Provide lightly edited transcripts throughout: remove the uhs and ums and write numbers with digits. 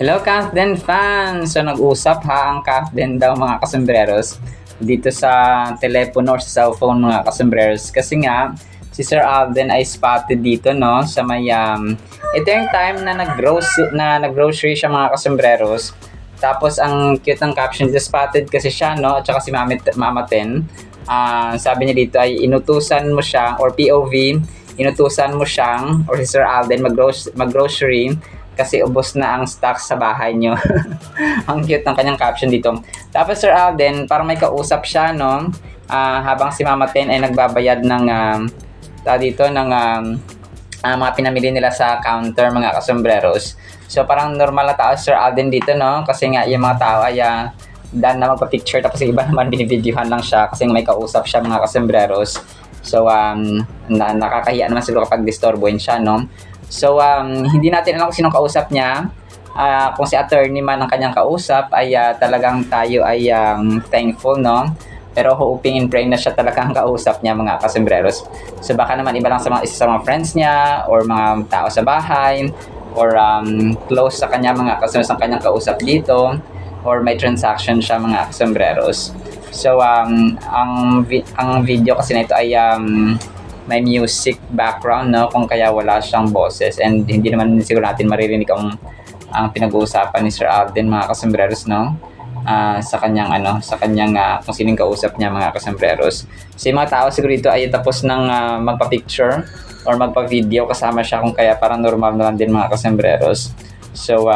Hello, Kafden fans! So, nag-usap ha ang Kafden daw mga kasembreros dito sa telepono or sa cellphone mga kasembreros. Kasi nga, si Sir Alden ay spotted dito, no? Sa may, ito yung time na nag-grocery siya mga kasembreros. Tapos, ang cute ng caption dito, spotted kasi siya, no? At saka si Mama Ten. Sabi niya dito ay inutusan mo siya, or POV, inutusan mo siyang, or si Sir Alden, mag-grocery kasi ubos na ang stock sa bahay nyo. Ang cute ng kanyang caption dito. Tapos Sir Alden, parang may kausap siya, no? Habang si Mama Ten ay nagbabayad ng dito ng mga pinamili nila sa counter, mga kasombreros. So parang normal na tao Sir Alden dito, no? Kasi nga yung mga tao ay done na magpa-picture, tapos yung iba naman binibidyohan lang siya kasi may kausap siya, mga kasombreros. So nakakahiya naman siguro kapag disturbuin siya, no? So, hindi natin alam kung sinong kausap niya. Kung si attorney man ang kanyang kausap, ay talagang tayo ay thankful, no? Pero hoping and praying na siya talagang kausap niya, mga kasembreros. So, baka naman iba lang isa sa mga friends niya, or mga tao sa bahay, or close sa kanya, mga kasembreros ang kanyang kausap dito, or may transaction siya, mga kasembreros. So, ang video kasi na ito ay may music background, no, kung kaya wala siyang boses, and hindi naman siguro natin maririnig ang pinag-uusapan ni Sir Alden, mga kasembreros, no, sa kanyang kung sinong kausap niya, mga kasembreros. So yung mga tao siguro dito ay tapos ng magpa-picture or magpa-video kasama siya, kung kaya parang normal na lang din, mga kasembreros. So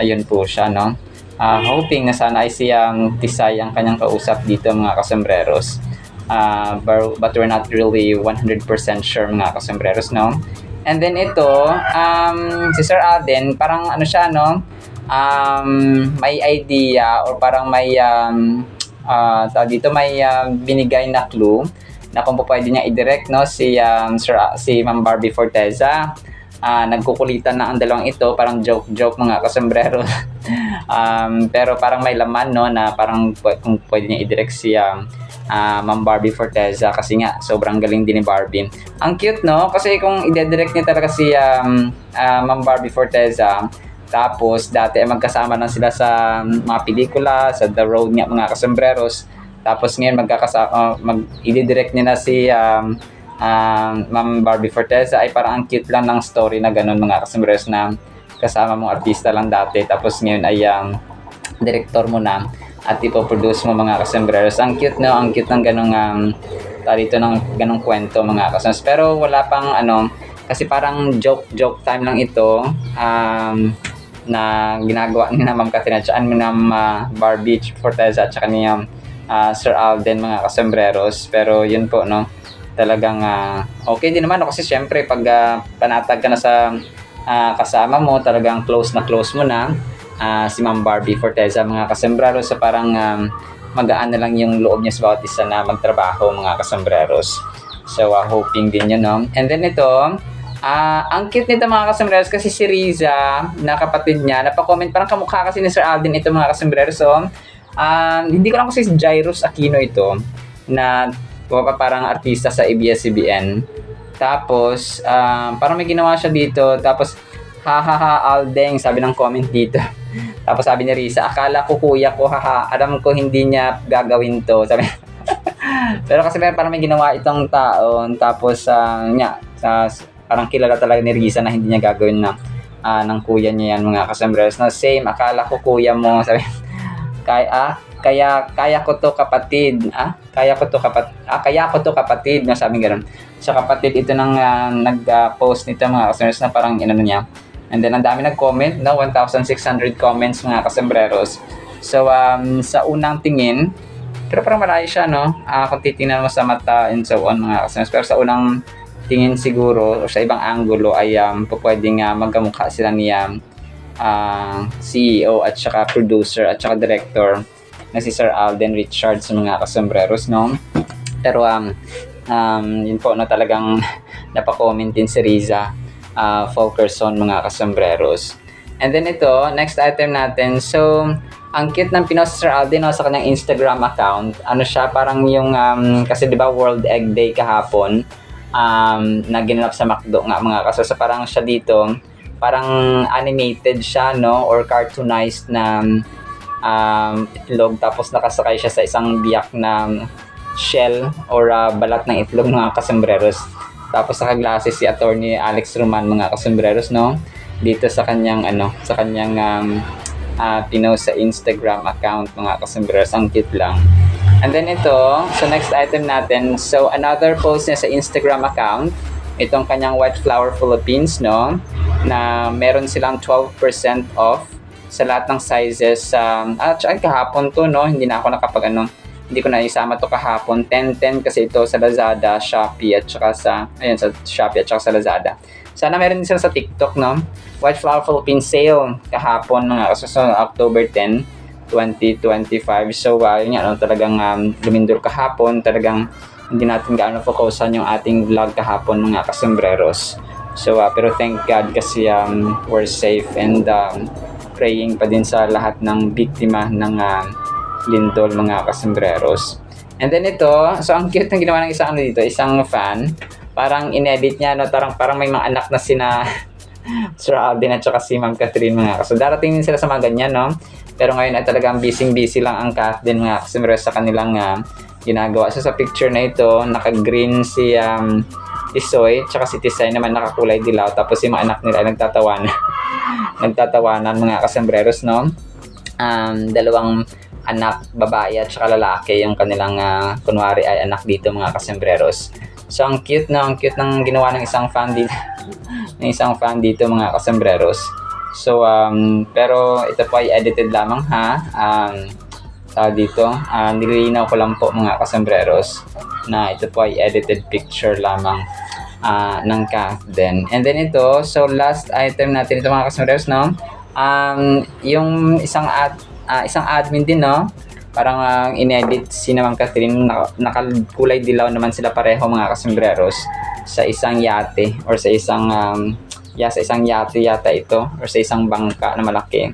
ayun po siya, no. Hoping na sana ay si Tisay ang kanyang kausap dito, mga kasembreros. But we're not really 100% sure, mga kasembreros, no? And then ito, si Sir Alden, parang ano siya, no? May idea, or parang may dito may binigay na clue na kung pwede niya i-direct, no, si Ma'am Barbie Forteza. Nagkukulitan na ang dalawang ito, parang joke mga kasombrero. Pero parang may laman, no, na parang kung pwede niya i-direct si Ma'am Barbie Forteza, kasi nga sobrang galing din ni Barbie. Ang cute, no, kasi kung i-direct niya talaga si Ma'am Barbie Forteza, tapos dati ay magkasama lang sila sa mga pelikula, sa The Road nga, mga kasombreros. Tapos ngayon i-direct niya na si Ma'am Barbie Forteza, ay parang ang cute lang ng story na ganun, mga kasombreros, na kasama mong artista lang dati, tapos ngayon ay director mo na at ipoproduce mo, mga kasombreros. Ang cute, no? Ang cute ng ganung dito ng ganung kwento, mga kasombreros. Pero wala pang kasi parang joke time lang ito, na ginagawa ni na Ma'am Katrina at Barbie Forteza at saka ni Sir Alden, mga kasombreros. Pero yun po, no, talagang okay din naman, no? Kasi syempre pag panatag ka na sa kasama mo, talagang close mo na si Ma'am Barbie Forteza, mga kasombreros. So parang magaan na lang yung loob niya sa bawat isa na magtrabaho, mga kasombreros. So hoping din yun, no? And then ito, ang cute nito, mga kasombreros, kasi si Riza na kapatid niya napa-comment, parang kamukha kasi ni Sir Alden ito, mga kasombreros. So hindi ko lang kasi si Jairus Aquino ito, na parang artista sa ABS-CBN. Tapos parang may ginawa siya dito, tapos hahaha Aldeng, sabi ng comment dito. Tapos sabi ni Riza, akala ko kuya ko, haha, alam ko hindi niya gagawin to, sabi. Pero kasi parang may ginawa itong taon, tapos parang kilala talaga ni Riza na hindi niya gagawin na ng kuya niya yan, mga kasombreros. No, same, akala ko kuya mo, sabi. Kaya ko to kapatid. Kaya ko to kapatid, na sabi ganoon. So kapatid ito nang nag-post nito, mga kasombreros, na parang niya. And then ang dami nag-comment, no, 1,600 comments, mga kasombreros. So sa unang tingin, pero parang malayo siya, no, kung titingnan mo sa mata and so on, mga kasombreros. Pero sa unang tingin siguro, o sa ibang angulo, ay pwedeng magkamukha sila ni CEO at saka producer at saka director na si Sir Alden Richards, mga kasombreros, no. Pero yun po, no, talagang napakomment din si Riza Fulkerson, mga kasombreros. And then ito, next item natin. So ang cute ng pinost Sir Alden, no, sa kanyang Instagram account. Ano siya, parang yung kasi 'di ba World Egg Day kahapon, na ginanap sa McDo nga, mga kaso. So parang siya dito parang animated siya, no, or cartoonized na itlog, tapos nakasakay siya sa isang biyak na shell or balat ng itlog, mga kasembreros. Tapos nakaglasses si Attorney Alex Roman, mga kasembreros, no, dito sa kanyang pinost sa Instagram account, mga kasembreros. Ang cute lang. And then ito, so next item natin, so another post niya sa Instagram account, itong kanyang White Flower Philippines, no, na meron silang 12% off sa lahat ng sizes. Kahapon to, no, hindi ko na isama to kahapon, 10-10 kasi ito sa Lazada, Shopee at saka sa Lazada. Sana meron din sila sa TikTok, no, White Flower Philippines sale kahapon, mga kasunod, October 10, 2025. So yun nga, no, talagang lumindol kahapon, talagang hindi natin gaano focusan yung ating vlog kahapon, mga kasembreros. So pero thank God kasi we're safe, and praying pa din sa lahat ng biktima ng lindol, mga kasembreros. And then ito, so ang cute ng ginawa ng isang fan, parang inedit niya, no, parang may mga anak na sina Sir Alden at saka si Ma'am Catherine, mga kaso. Darating din sila sa mga ganyan, no? Pero ngayon ay talagang busy lang ang Catherine, mga kasembreros, sa kanilang ginagawa. So sa picture na ito, naka-green si Tisoy, tsaka si Tisay naman nakakulay dilaw, tapos yung mga anak nila ay nagtatawanan, mga kasembreros, no? Dalawang anak, babae at saka lalaki, yung kanilang kunwari ay anak dito, mga kasembreros. So ang cute, no? Ang cute ng ginawa ng isang fan dito, mga kasembreros. So pero ito po ay edited lamang, dito nililinaw ko lang po, mga kasembreros, na ito po ay edited picture lamang ng Catherine. And then ito, so last item natin ito, mga kasembreros, no, yung isang admin din, no, parang inedit si Ma'am Catherine, nakakulay dilaw naman sila pareho, mga kasembreros, sa isang yate or sa isang yate yata ito, or sa isang bangka na malaki.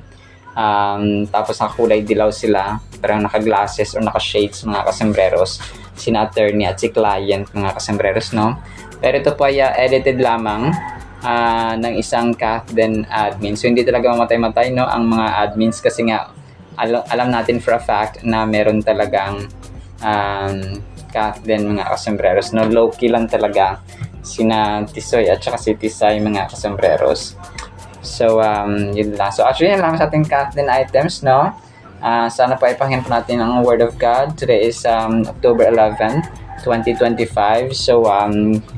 Tapos nakakulay dilaw sila, parang naka-glasses or naka-shades, mga kasembreros, sina attorney at si client, mga kasembreros, no. Pero ito po ay edited lamang ng isang Catherine admin. So hindi talaga mamatay-matay, no, ang mga admins, kasi nga alam natin for a fact na meron talagang Catherine, mga kasembreros, no. Low-key lang talaga sina Tisoy at saka si Tisay, mga kasembreros. So yun lang. So actually yun lang sa ating Catherine items, no. Sana po ipakinggan po natin ang Word of God. Today is October 11, 2025. So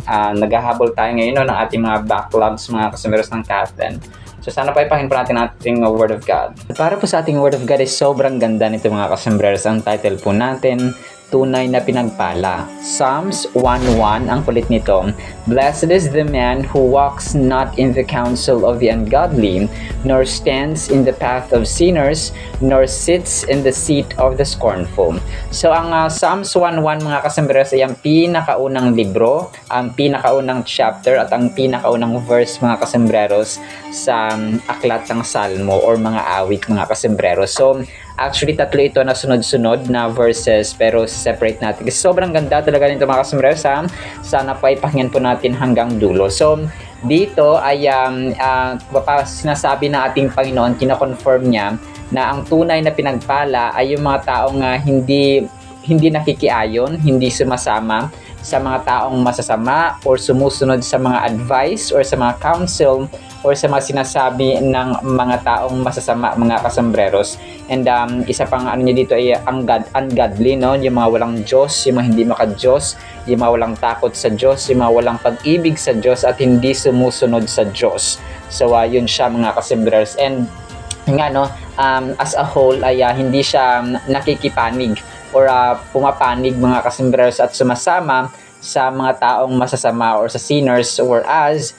naghahabol tayo ngayon, no, ng ating mga backlogs, mga kasembreros ng Catherine. So sana po ipakinggan po natin ating Word of God. Para po sa ating Word of God is sobrang ganda nito, mga kasembreros. Ang title po natin, Tunay na Pinagpala. Psalms 1:1 ang kulit nito. Blessed is the man who walks not in the counsel of the ungodly, nor stands in the path of sinners, nor sits in the seat of the scornful. So ang Psalms 1:1, mga kasembreros, ay ang pinakaunang libro, ang pinakaunang chapter at ang pinakaunang verse, mga kasembreros, sa aklat ng Salmo or mga awit, mga kasembreros. So actually tatlo ito na sunod-sunod na verses, pero separate natin kasi sobrang ganda talaga nito, mga kasembreros. Sana po ipakinggan po natin hanggang dulo. So dito ay sinasabi na ating Panginoon, kina-confirm niya na ang tunay na pinagpala ay yung mga taong hindi nakikiayon, hindi sumasama sa mga taong masasama or sumusunod sa mga advice or sa mga counsel or sa mga sinasabi ng mga taong masasama, mga kasembreros. And isa pang niya dito ay ungodly, no? Yung mga walang Diyos, yung mga hindi maka-Diyos, yung mga walang takot sa Diyos, yung mga walang pag-ibig sa Diyos at hindi sumusunod sa Diyos. So yun siya, mga kasembreros. And nga, no, as a whole ay hindi siya nakikipanig or pumapanig, mga kasembreros, at sumasama sa mga taong masasama or sa sinners, whereas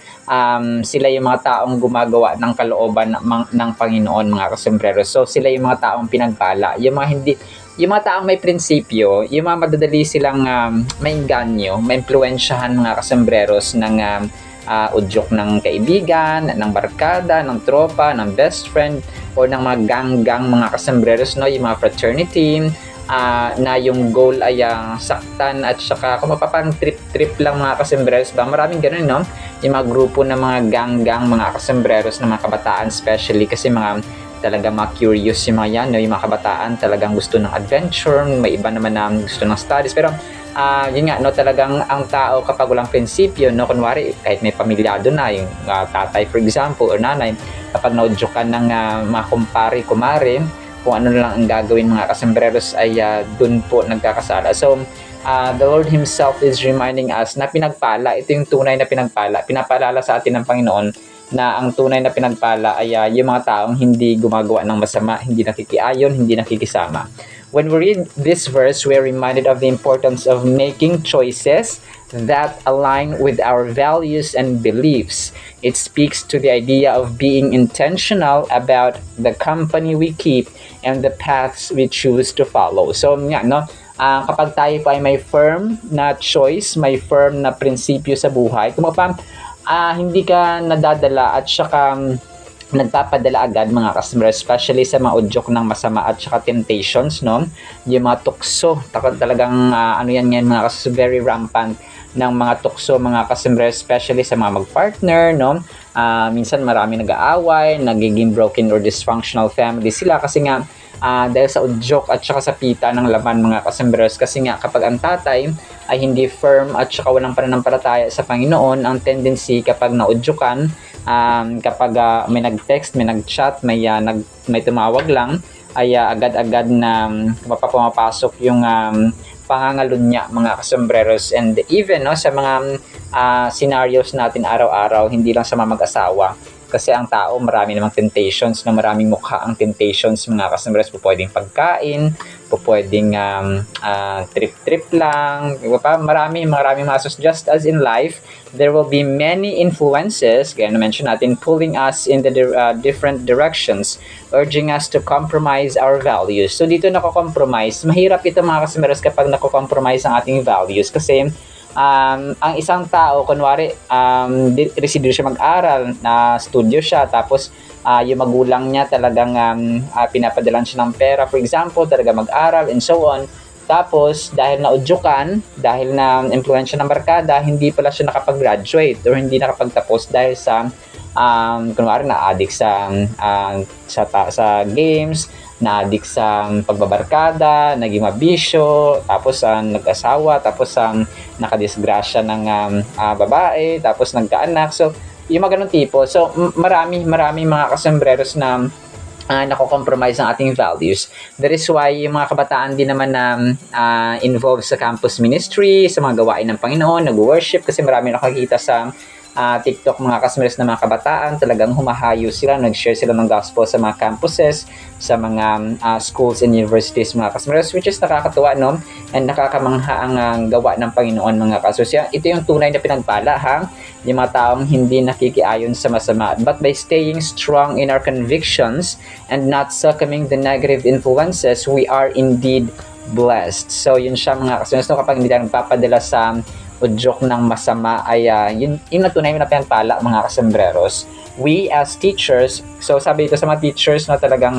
sila yung mga taong gumagawa ng kalooban ng Panginoon, mga kasembreros. So sila yung mga taong pinagpala, yung mga taong may prinsipyo, yung mga madadali silang mainganyo, maimpluwensyahan, mga kasembreros, ng udyok ng kaibigan, ng barkada, ng tropa, ng best friend, or ng mga gang-gang, mga kasembreros, no, yung mga fraternity, na yung goal ay saktan at saka kung mapapang trip-trip lang mga kasembreros ba, maraming ganun, no? Yung mga grupo ng mga gang-gang mga kasembreros ng mga kabataan, especially kasi mga talaga mga curious yung mga yan, no? Yung mga kabataan talagang gusto ng adventure, may iba naman na gusto ng studies, pero yun nga, no, talagang ang tao kapag walang prinsipyo, no, kunwari kahit may pamilyado na yung tatay for example or nanay, kapag naudyokan ng mga kumpare, kumare, kung ano lang ang gagawin mga kasembreros ay dun po nagkakasala. So the Lord Himself is reminding us na pinagpala, ito yung tunay na pinagpala, pinapaalala sa atin ng Panginoon na ang tunay na pinagpala ay yung mga taong hindi gumagawa ng masama, hindi nakikiayon, hindi nakikisama. When we read this verse, we are reminded of the importance of making choices that align with our values and beliefs. It speaks to the idea of being intentional about the company we keep and the paths we choose to follow. So, no, kapag tayo pa ay may firm na choice, may firm na prinsipyo sa buhay, kung hindi ka nadadala at saka nagpapadala agad mga customer, especially sa mga udyok ng masama at saka temptations, no? Yung mga tukso, talagang mga customer, very rampant ng mga tukso mga customer, especially sa mga mag-partner, no? Minsan marami nag-aaway, nagiging broken or dysfunctional family sila kasi nga dahil sa udyok at saka sa pita ng laman mga kasembreros, kasi nga kapag ang tatay ay hindi firm at saka walang pananampalataya sa Panginoon, ang tendency kapag naudyokan, kapag may nag-text, may nag-chat, may tumawag lang, ay agad-agad na pumapasok yung pangangalunya mga kasembreros. And even no, sa mga scenarios natin araw-araw, hindi lang sa mga mag-asawa, kasi ang tao marami namang temptations, na maraming mukha ang temptations mga kasembreros. Pwedeng pagkain, pwedeng trip-trip lang, maraming masos. Just as in life, there will be many influences, kaya na-mention natin, pulling us in the different directions, urging us to compromise our values. So dito nako-compromise, mahirap ito mga kasembreros kapag nako-compromise ang ating values, kasi ang isang tao, kunwari, residiyo siya mag-aral, na studio siya, tapos yung magulang niya talagang pinapadalan siya ng pera, for example, talaga mag-aral, and so on. Tapos, dahil naudyukan, dahil na influensya ng barkada, hindi pala siya nakapag-graduate or hindi nakapagtapos dahil sa, kunwari, na-addict sa games, na-addict sa pagbabarkada, naging mabisyo, tapos nag-asawa, tapos nakadisgrasya ng babae, tapos nagkaanak. So, yung mga ganun tipo. So, marami mga kasembreros na nako-compromise ang ating values. That is why yung mga kabataan din naman na involved sa campus ministry, sa mga gawain ng Panginoon, nag-worship, kasi marami nakakita sa TikTok mga kasembreros na mga kabataan, talagang humahayo sila, nag-share sila ng gospel sa mga campuses, sa mga schools and universities mga kasembreros, which is nakakatuwa, no? And nakakamangha ang gawa ng Panginoon mga kasembreros. Ito yung tunay na pinagpala, yung mga taong hindi nakikiayon sa masama. But by staying strong in our convictions and not succumbing the negative influences, we are indeed blessed. So yun siya mga kasembreros, no? Kapag hindi tayo nagpapadala sa udyok ng masama, ay yun na tunay na pinagpala mga kasembreros. We as teachers, so sabi ito sa mga teachers na talagang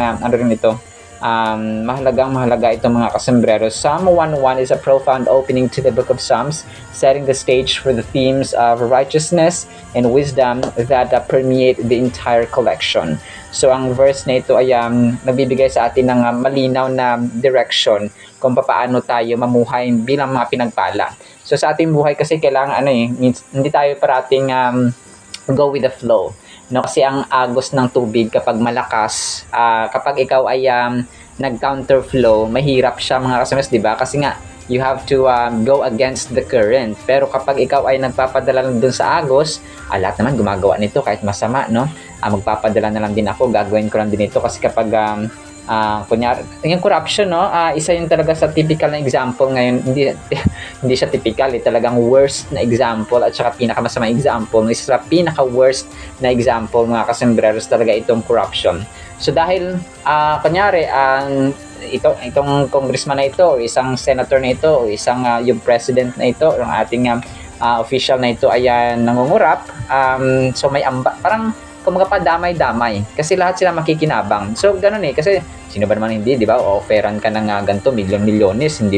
mahalaga itong mga kasembreros. Psalm 1:1 is a profound opening to the book of Psalms, setting the stage for the themes of righteousness and wisdom that permeate the entire collection. So ang verse na ito ay nagbibigay sa atin ng malinaw na direction kung paano tayo mamuhay bilang mga pinagpala. So sa ating buhay kasi kailangan hindi tayo parating go with the flow. No, kasi ang agos ng tubig kapag malakas, kapag ikaw ay nag-counter flow, mahirap siya mga kasembreros, 'di ba? Kasi nga you have to go against the current. Pero kapag ikaw ay nagpapadala lang dun sa agos, lahat naman gumagawa nito kahit masama, no? Magpapadala na lang din ako, gagawin ko lang din ito, kasi kapag kunyari, yung corruption, no? Isa yun talaga sa typical na example ngayon. Hindi siya typical, talagang worst na example at saka pinakamasamang example. Isa sa pinaka-worst na example mga kasembreros talaga itong corruption. So dahil kunyari itong congressman na ito, o isang senator na ito, o isang yung president na ito, yung ating official na ito ay nangungurap, so may parang kumaga pa damay-damay. Kasi lahat sila makikinabang. So, ganun kasi sino ba naman hindi, di ba? O-offeran ka ng ganito, milyon-milyones, hindi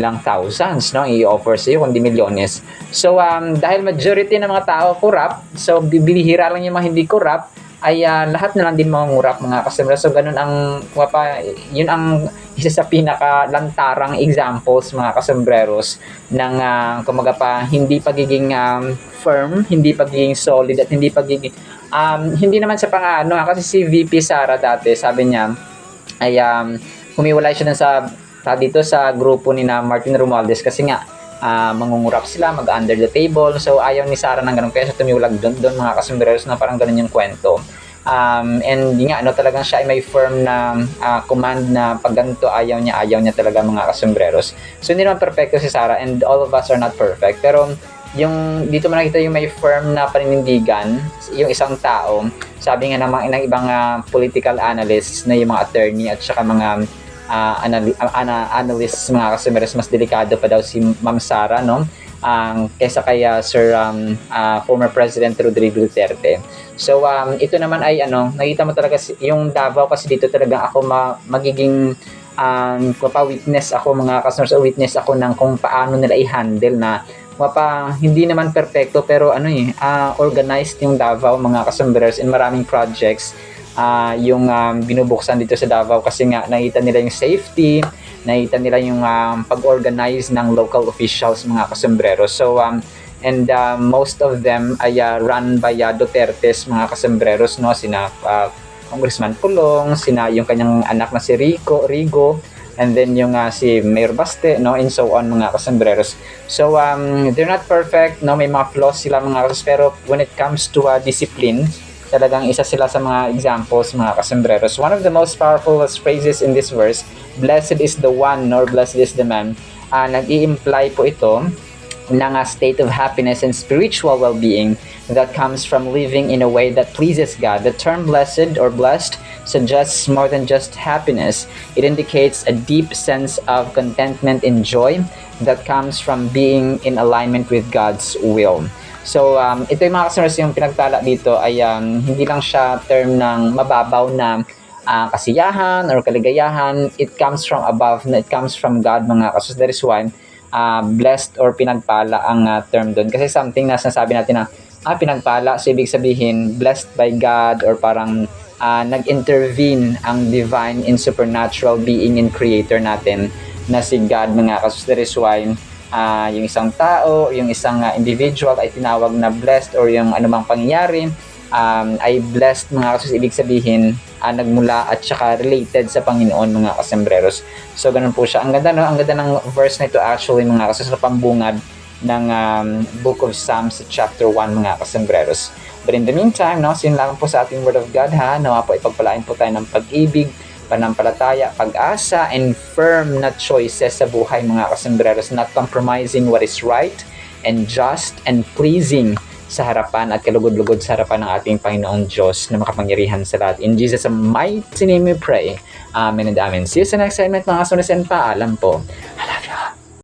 lang thousands, no? I-offer sa iyo kundi milyones. So, dahil majority ng mga tao corrupt, so bibihira lang yung mga hindi corrupt, ay lahat na lang din mangungurap mga customer. So ganun ang yun ang isa sa pinakalantarang examples mga kasembreros ng kumaga pa hindi pagiging firm, hindi pagiging solid at hindi naman sa pang-ano kasi si VP Sara dati sabi niya ay humiwalay siya dito sa grupo ni na Martin Romualdez kasi nga mangungurap sila, mag-under the table. So, ayaw ni Sara ng ganun. Kaya siya tumiwlag doon mga kasembreros na parang ganun yung kwento. And yun nga, talagang siya ay may firm na command na pag ganito, ayaw niya talaga mga kasembreros. So, hindi naman perfecto si Sara and all of us are not perfect. Pero, yung dito mo nakita yung may firm na paninindigan, yung isang tao, sabi nga ng ibang political analysts na yung mga attorney at saka mga analysts mga kasembreros, mas delikado pa daw si Ma'am Sara kaysa kay former President Rodrigo Duterte. So ito naman ay nakita mo talaga yung Davao kasi dito talaga ako magiging witness ako mga kasembreros, witness ako ng kung paano nila i-handle na hindi naman perfecto pero organized yung Davao mga kasembreros in maraming projects. Yung binubuksan dito sa Davao kasi nga nakita nila yung safety, nakita nila yung pag-organize ng local officials mga kasembreros. So and most of them ay run by Duterte's mga kasembreros, sina Congressman Pulong, sina yung kanyang anak na si Rigo, and then yung si Mayor Baste, and so on mga kasembreros. So they're not perfect, may mga flaws sila mga kasembreros, pero when it comes to discipline, talagang isa sila sa mga examples mga kasembreros. One of the most powerful phrases in this verse, blessed is the one or blessed is the man, nag-i-imply po ito ng state of happiness and spiritual well-being that comes from living in a way that pleases God. The term blessed or blessed suggests more than just happiness. It indicates a deep sense of contentment and joy that comes from being in alignment with God's will. So, ito yung mga kasembreros yung pinagtala dito ay hindi lang siya term ng mababaw na kasiyahan or kaligayahan. It comes from above, it comes from God mga kasembreros. That is why blessed or pinagpala ang term doon. Kasi something na sinasabi natin na pinagpala, so ibig sabihin blessed by God or parang nag-intervene ang divine and supernatural being and creator natin na si God mga kasembreros. That is why yung isang tao, yung isang individual ay tinawag na blessed or yung anumang pangyayari ay blessed mga kasembreros. Ibig sabihin nagmula at saka related sa Panginoon mga kasembreros. So ganun po siya. Ang ganda ang ganda ng verse na ito actually mga kasembreros, pambungad ng Book of Psalms chapter 1 mga kasembreros. But in the meantime, sin lang po sa ating Word of God nawa po ipagpalain po tayo ng pag-ibig, panampalataya, pag-asa, and firm na choices sa buhay mga kasembreros, not compromising what is right and just and pleasing sa harapan at kalugod-lugod sa harapan ng ating Panginoong Diyos na makapangyarihan sa lahat. In Jesus' mighty name we pray. Amen and amen. See you sa next segment mga kasembreros, and paalam po.